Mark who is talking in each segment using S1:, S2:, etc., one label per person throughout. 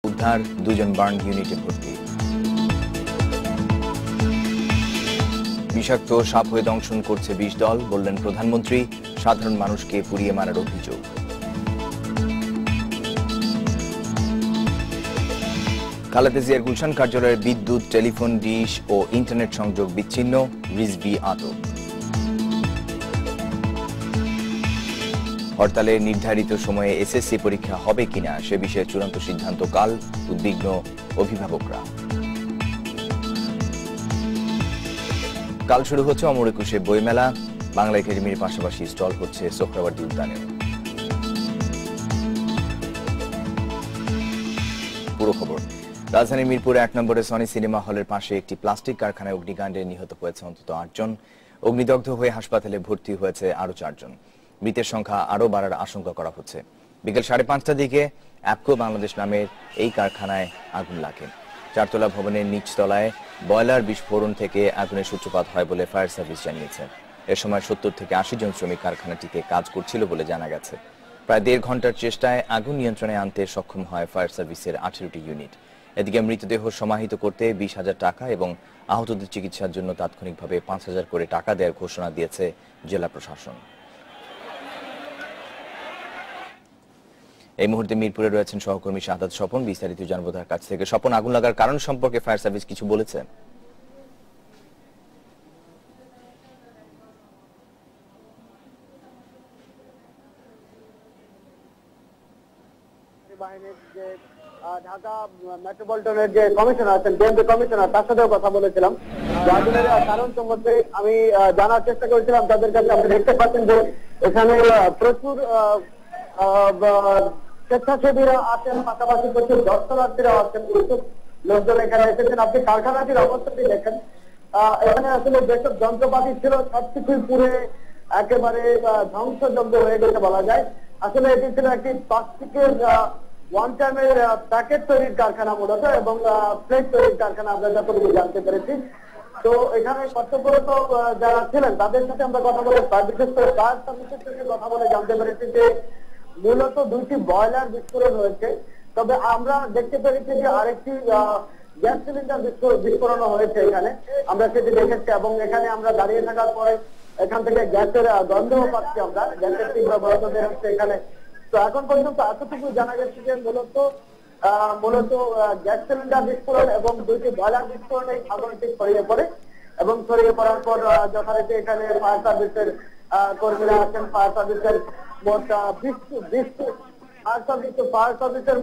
S1: উদ্ধার, দুজন বার্ন ইউনিটে ভর্তি। বিষাক্ত সাপ হয়ে দংশন করছে ২০ দল, বললেন প্রধানমন্ত্রী। সাধারণ মানুষকে পুড়িয়ে মারার অভিযোগ। খালেদা জিয়ার গুলশান কার্যালয়ের বিদ্যুৎ, টেলিফোন, ডিশ ও ইন্টারনেট সংযোগ বিচ্ছিন্ন, রিজভী আটক। হরতালে নির্ধারিত সময়ে এসএসসি পরীক্ষা হবে কিনা সে বিষয়ে চূড়ান্ত সিদ্ধান্ত কাল, উদ্বিগ্ন অভিভাবকরা। কাল শুরু হচ্ছে অমর একুশে বইমেলা, বাংলা একাডেমির পাশাপাশি স্টল হচ্ছে সোহরাওয়ার্দী উদ্যানে। পুরো খবর। রাজধানীর মিরপুরে ১ নম্বরে সনি সিনেমা হলের পাশে একটি প্লাস্টিক কারখানায় অগ্নিকাণ্ডে নিহত হয়েছে অন্তত ৮ জন। অগ্নিদগ্ধ হয়ে হাসপাতালে ভর্তি হয়েছে আরো ৪ জন। মৃতের সংখ্যা আরো বাড়ার আশঙ্কা করা হচ্ছে। বিকেল ৫:৩০টার দিকে অ্যাপকো বাংলাদেশ নামের এই কারখানায় আগুন লাগে। ৪তলা ভবনের নিচতলায় বয়লার বিস্ফোরণ থেকে আগুনের সূত্রপাত হয় বলে ফায়ার সার্ভিস জানিয়েছে। এ সময় ৭০ থেকে ৮০ জন শ্রমিক কারখানাটিতে কাজ করছিল বলে জানা গেছে। প্রায় ১.৫ ঘন্টার চেষ্টায় আগুন নিয়ন্ত্রণে আনতে সক্ষম হয় ফায়ার সার্ভিসের ১৮টি ইউনিট। এদিকে মৃতদেহ সমাহিত করতে ২০,০০০ টাকা এবং আহতদের চিকিৎসার জন্য তাৎক্ষণিকভাবে ৫,০০০ করে টাকা দেওয়ার ঘোষণা দিয়েছে জেলা প্রশাসন। এই মুহূর্তে মিরপুরে রয়েছেন সহকর্মী শাহাদাত স্বপন। বিস্তারিত জানবো তার কাছ থেকে। স্বপন, আগুন লাগার কারণ সম্পর্কে ফায়ার সার্ভিস কিছু বলেছে?
S2: বাহিনীর যে ঢাকা মেট্রোপলিটনের যে কমিশনার আছেন, ডিএমপি কমিশনার, তার সাথেও কথা বলেছিলাম। আগুনের কারণ সম্বন্ধে আমি জানার চেষ্টা করেছিলাম তাদের কাছে। আপনি দেখতে পাচ্ছেন যে এখানে প্রচুর স্বেচ্ছাসেবীরা আছেন, পাশাপাশি প্রচুর দর্শনার্থীরা আছেন, প্রচুর লোকজন এখানে এসেছেন। আপনি কারখানাটির অবস্থাটি দেখেন, এখানে আসলে যেসব যন্ত্রপাতি ছিল সবকিছুই পুরে একেবারে ধ্বংসযোগ্য হয়ে গেছে বলা যায়। আসলে এটি ছিল একটি প্লাস্টিকের ওয়ান টাইমের প্যাকেট তৈরির কারখানা মূলত, এবং প্লেট তৈরির কারখানা আমরা যতটুকু জানতে পেরেছি। তো এখানে কর্তব্যরত যারা ছিলেন তাদের সাথে আমরা কথা বলে, বিশেষ করে ফায়ার সার্ভিসের সাথে কথা বলে জানতে পেরেছি যে মূলত ২টি বয়লার বিস্ফোরণ হয়েছে। তবে আমরা দেখতে পেরেছি যে আরেকটি গ্যাস সিলিন্ডার বিস্ফোরণ হয়েছে এখানে, আমরা সেটি দেখেছি। এবং এখানে আমরা দাঁড়িয়ে থাকার পরে এখান থেকে গ্যাসের গন্ধও পাচ্ছি, আমরা গ্যাসের তীব্র গন্ধ বের হচ্ছে এখানে। তো এখন পর্যন্ত এতটুকু জানা গেছে যে মূলত গ্যাস সিলিন্ডার বিস্ফোরণ এবং ২টি বয়লার বিস্ফোরণে আগুনটি ছড়িয়ে পড়ে, এবং ছড়িয়ে পড়ার পর যথারীতি এখানে ফায়ার সার্ভিসের কর্মীরা আছেন। ফায়ার সার্ভিসের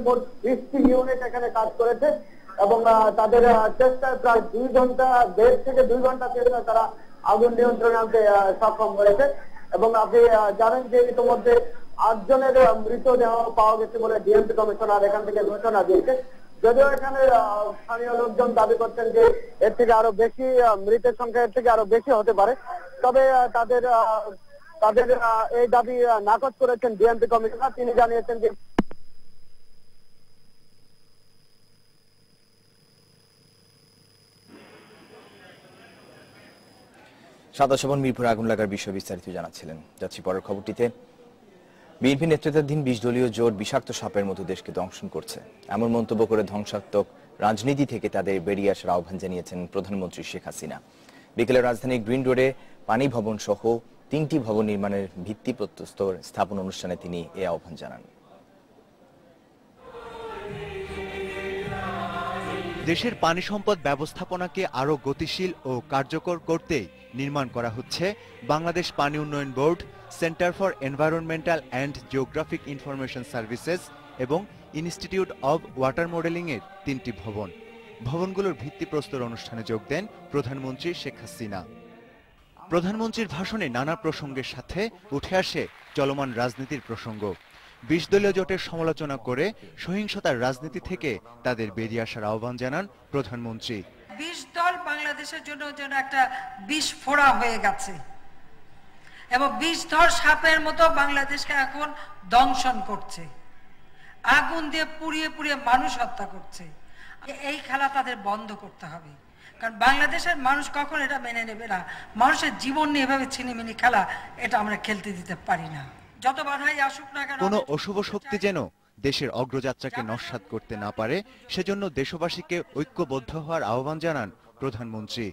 S2: মোট ২০টি ইউনিট এখানে কাজ করেছে, এবং তাদের চেষ্টায় প্রায় ১.৫ থেকে ২ ঘন্টা চেষ্টায় তারা আগুন নিয়ন্ত্রণে আনতে সক্ষম হয়েছে। এবং আপনি জানেন যে ইতিমধ্যে ৮ জনের মৃতদেহ পাওয়া গেছে বলে ডিএমপি কমিশনার এখান থেকে ঘোষণা দিয়েছে। যদিও এখানে স্থানীয় লোকজন দাবি করছেন যে এর থেকে আরো বেশি, মৃতের সংখ্যা এর থেকে আরো বেশি হতে পারে। তবে তাদের এই দাবি নাকচ করেছেন ডিএমপি কমিশনার। তিনি জানিয়েছেন যে
S1: শাহাদাত স্বপন মিরপুরে আগুন লাগার বিষয়ে বিস্তারিত জানাচ্ছিলেন। যাচ্ছি পরের খবরটিতে। বিএনপি নেতৃত্বাধীন ২০ দলীয় জোট বিষাক্ত সাপের মতো দেশকে দংশন করছে, এমন মন্তব্য করে ধ্বংসাত্মক রাজনীতি থেকে তাদের বেরিয়ে আসার আহ্বান জানিয়েছেন প্রধানমন্ত্রী শেখ হাসিনা। বিকেলে রাজধানীর গ্রিন রোডে পানি ভবন সহ ৩টি ভবন নির্মাণের ভিত্তিপ্রস্তর স্থাপন অনুষ্ঠানে তিনি এ আহ্বান জানান।
S3: দেশের পানি সম্পদ ব্যবস্থাপনাকে আরও গতিশীল ও কার্যকর করতে নির্মাণ করা হচ্ছে বাংলাদেশ পানি উন্নয়ন board, centre for environmental and geographic information services এবং ইনস্টিটিউট অব ওয়াটার মডেলিং এর ৩টি ভবন। ভবনগুলোর ভিত্তিপ্রস্তর অনুষ্ঠানে যোগ দেন প্রধানমন্ত্রী শেখ হাসিনা। প্রধানমন্ত্রীর ভাষণে নানা প্রসঙ্গের সাথে উঠে আসে চলমান রাজনীতির প্রসঙ্গ। ২০ দলীয় জোটের সমালোচনা করে সহিংসতার রাজনীতি থেকে তাদের বেরিয়ে আসার আহ্বান জানান প্রধানমন্ত্রী।
S4: ২০ দল বাংলাদেশের জন্য যেন একটা বিষ ফোড়া হয়ে গেছে এবং বিষধর সাপের মতো বাংলাদেশকে এখন দংশন করছে, আগুন দিয়ে পুড়িয়ে পুড়িয়ে মানুষ হত্যা করছে। এই খেলা তাদের বন্ধ করতে হবে, কারণ বাংলাদেশের মানুষ কখন এটা মেনে নেবে না। মানুষের জীবন নিয়ে এভাবে ছিনিমিনি খেলা, এটা আমরা খেলতে দিতে পারি না। যত বাধাই আসুক না কেন,
S3: কোনো অশুভ শক্তি যেন দেশের অগ্রযাত্রাকে নস্যাৎ করতে না পারে, সেজন্য দেশবাসীকে ঐক্যবদ্ধ হওয়ার আহ্বান জানান প্রধানমন্ত্রী।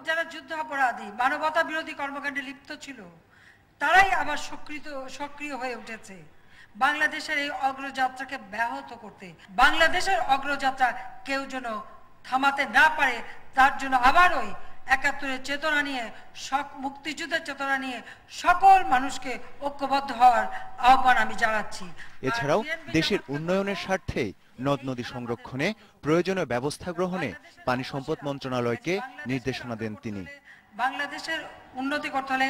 S4: যারা যুদ্ধ অপরাধী, মানবতা বিরোধী কর্মকাণ্ডে লিপ্ত ছিল, তারাই আবার সক্রিয় হয়ে উঠেছে বাংলাদেশের এই অগ্রযাত্রাকে ব্যাহত করতে। বাংলাদেশের অগ্রযাত্রা কেউ যেন থামাতে না পারে, তার জন্য আবার ওই ৭১-এর চেতনা নিয়ে, মুক্তিযুদ্ধের চেতনা নিয়ে সকল মানুষকে ঐক্যবদ্ধ হওয়ার আহ্বান আমি জানাচ্ছি।
S3: এছাড়াও দেশের উন্নয়নের স্বার্থে নদ নদী সংরক্ষণে প্রয়োজনীয় ব্যবস্থা গ্রহণে পানি সম্পদ মন্ত্রণালয়কে নির্দেশনা দেন তিনি।
S4: বাংলাদেশের উন্নতি করতে হলে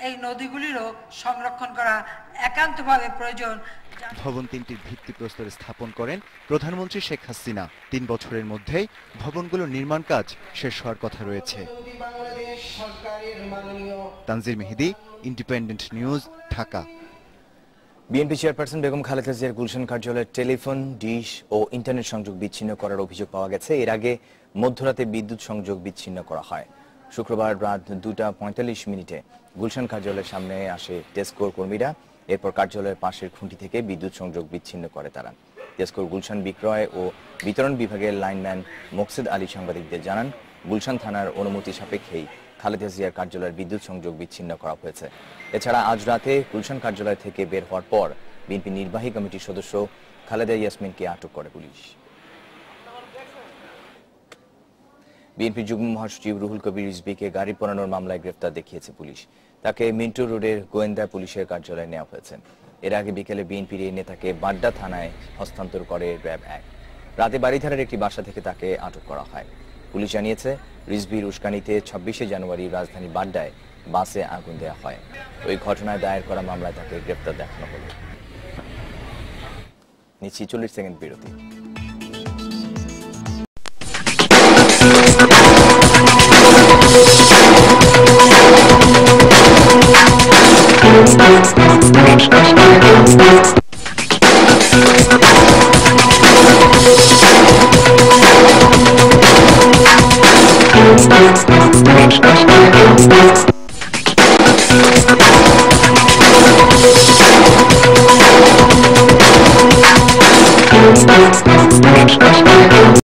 S4: এই নদীগুলিরও সংরক্ষণ করা একান্তভাবে প্রয়োজন।
S3: ভবন ৩টির ভিত্তিপ্রস্তর স্থাপন করেন প্রধানমন্ত্রী শেখ হাসিনা। ৩ বছরের মধ্যেই ভবনগুলোর নির্মাণ কাজ শেষ হওয়ার কথা রয়েছে। Tanzir Mehedi, independent news, Dhaka.
S1: BNP chairperson Begum Khaleda জিয়ার গুলশান কার্যালয়ের টেলিফোন, ডিশ ও ইন্টারনেট সংযোগ বিচ্ছিন্ন করার অভিযোগ পাওয়া গেছে। এর আগে মধ্যরাতে বিদ্যুৎ সংযোগ বিচ্ছিন্ন করা হয়। শুক্রবার রাত 2:45 গুলশান কার্যালয়ের সামনে আসে টেস্কোর কর্মীরা। এরপর কার্যালয়ের পাশের খুঁটি থেকে বিদ্যুৎ সংযোগ বিচ্ছিন্ন করে তারা। টেস্কোর গুলশান বিক্রয় ও বিতরণ বিভাগের লাইনম্যান মোকসেদ আলী সাংবাদিকদের জানান, গুলশান থানার অনুমতি সাপেক্ষেই খালেদা জিয়ার কার্যালয়ের বিদ্যুৎ সংযোগ বিচ্ছিন্ন করা হয়েছে। এছাড়া আজ রাতে গুলশান কার্যালয় থেকে বের হওয়ার পর বিএনপি নির্বাহী কমিটির সদস্য খালেদা ইয়াসমিনকে আটক করে পুলিশ। বিএনপি যুগ্ম মহাসচিব রুহুল কবির রিজভীকে গাড়ি পোড়ানোর মামলায় গ্রেফতার দেখিয়েছে পুলিশ। তাকে মিন্টু রোডের গোয়েন্দা পুলিশের কার্যালয়ে নেওয়া হয়েছে। এর আগে বিকেলে বিএনপির এই নেতাকে বাড্ডা থানায় হস্তান্তর করে র্যাব ১। রাতে বাড়িধারার একটি বাসা থেকে তাকে আটক করা হয়। পুলিশ জানিয়েছে, রিজভীর উস্কানিতে ২৬শে জানুয়ারি রাজধানী বাড্ডায় বাসে আগুন দেওয়া হয়। ওই ঘটনায় দায়ের করা মামলায় তাকে গ্রেফতার দেখানো হলো। নিচ্ছি ৪০ সেকেন্ড বিরতি।